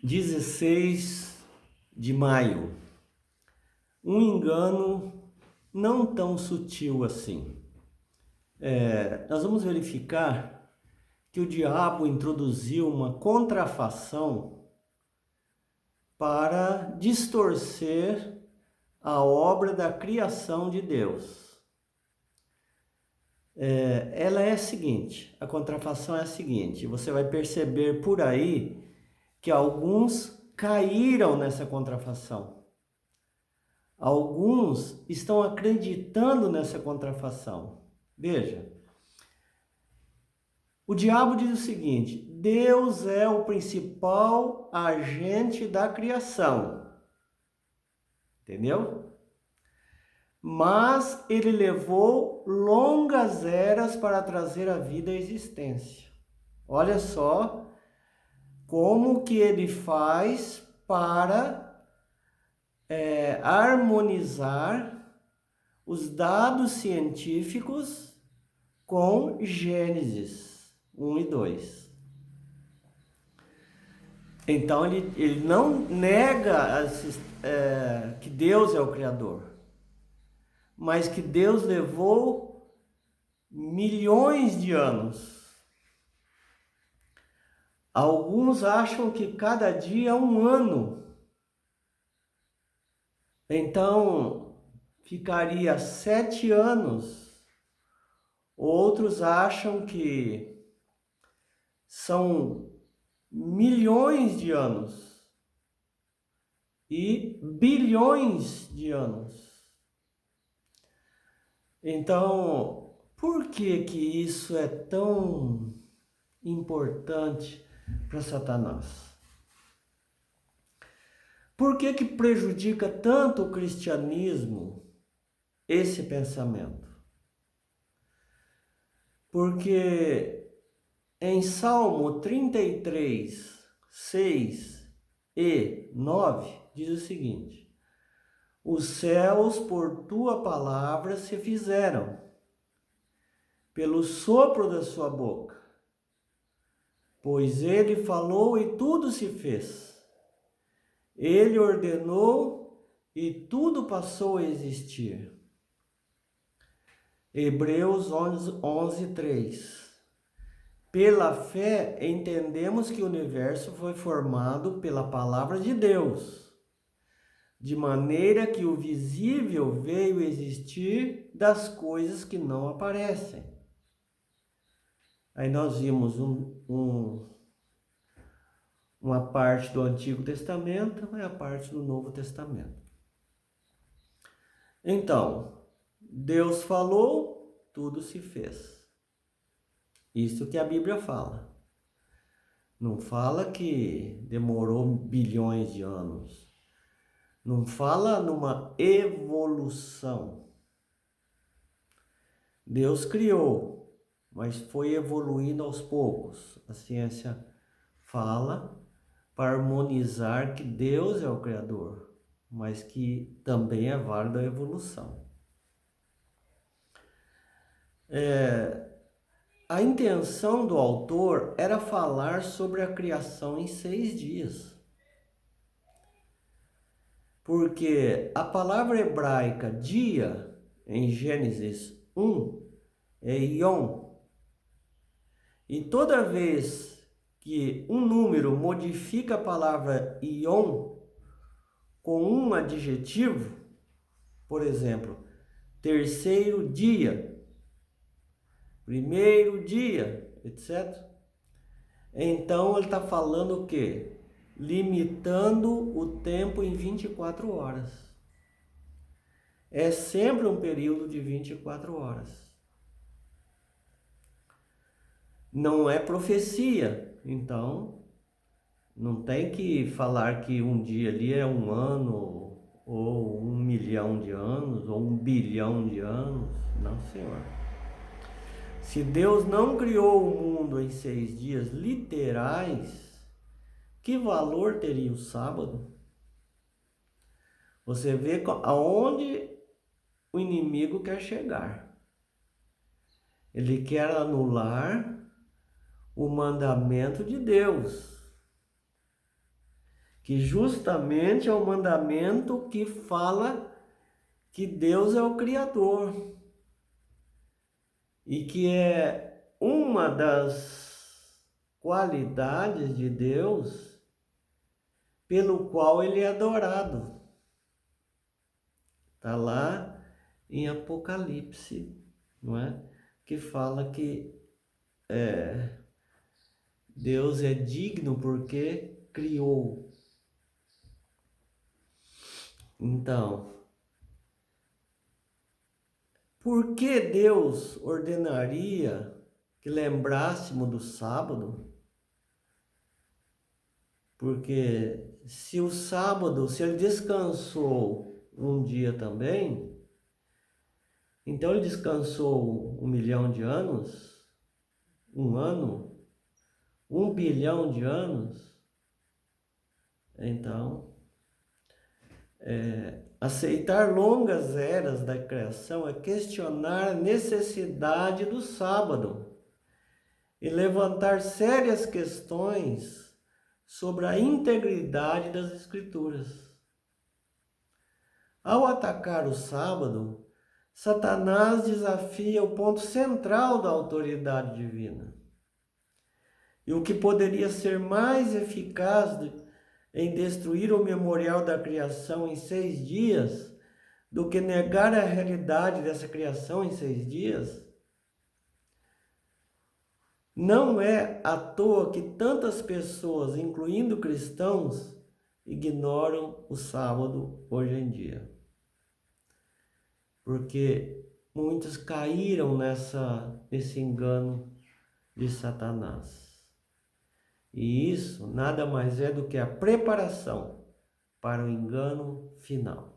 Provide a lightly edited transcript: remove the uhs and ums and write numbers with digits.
16 de maio. Um engano não tão sutil assim. Nós vamos verificar que o diabo introduziu uma contrafação para distorcer a obra da criação de Deus. Ela é a seguinte, a contrafação é a seguinte, você vai perceber por aí que alguns caíram nessa contrafação. Alguns estão acreditando nessa contrafação. Veja, o diabo diz o seguinte: Deus é o principal agente da criação. Entendeu? Mas ele levou longas eras para trazer a vida à existência. Olha só como que ele faz para harmonizar os dados científicos com Gênesis 1 e 2. Então ele não nega que Deus é o Criador, mas que Deus levou milhões de anos. Alguns acham que cada dia é um ano. Então ficaria 7 anos. Outros acham que são milhões de anos e bilhões de anos. Então, por que que isso é tão importante para Satanás? Por que que prejudica tanto o cristianismo esse pensamento? Porque em Salmo 33, 6 e 9 diz o seguinte: os céus por tua palavra se fizeram, pelo sopro da sua boca, pois ele falou e tudo se fez. Ele ordenou e tudo passou a existir. Hebreus 11, 3. Pela fé entendemos que o universo foi formado pela palavra de Deus, de maneira que o visível veio existir das coisas que não aparecem. Aí nós vimos uma parte do Antigo Testamento e a parte do Novo Testamento. Então, Deus falou, tudo se fez. Isso que a Bíblia fala. Não fala que demorou bilhões de anos. Não fala numa evolução. Deus criou, mas foi evoluindo aos poucos. A ciência fala para harmonizar que Deus é o Criador, mas que também é válida a evolução. A intenção do autor era falar sobre a criação em 6 dias. Porque a palavra hebraica dia, em Gênesis 1, é Yom. E toda vez que um número modifica a palavra Yom com um adjetivo, por exemplo, terceiro dia, primeiro dia, etc. Então ele está falando o quê? Limitando o tempo em 24 horas. É sempre um período de 24 horas. Não é profecia, então não tem que falar que um dia ali é um ano, ou 1 milhão de anos, ou 1 bilhão de anos. Não, senhor. Se Deus não criou o mundo em 6 dias literais, que valor teria o sábado? Você vê aonde o inimigo quer chegar. Ele quer anular o mandamento de Deus. que justamente é o mandamento que fala que Deus é o Criador e que é uma das qualidades de Deus pelo qual ele é adorado. Está lá em Apocalipse, não é? Que fala que Deus é digno porque criou. Então, por que Deus ordenaria que lembrássemos do sábado? Porque se o sábado, se ele descansou um dia também, então ele descansou 1 milhão de anos, um ano, 1 bilhão de anos. Então, aceitar longas eras da criação é questionar a necessidade do sábado e levantar sérias questões sobre a integridade das Escrituras. Ao atacar o sábado, Satanás desafia o ponto central da autoridade divina. E o que poderia ser mais eficaz em destruir o memorial da criação em 6 dias do que negar a realidade dessa criação em 6 dias? Não é à toa que tantas pessoas, incluindo cristãos, ignoram o sábado hoje em dia. Porque muitos caíram nesse engano de Satanás. E isso nada mais é do que a preparação para o engano final.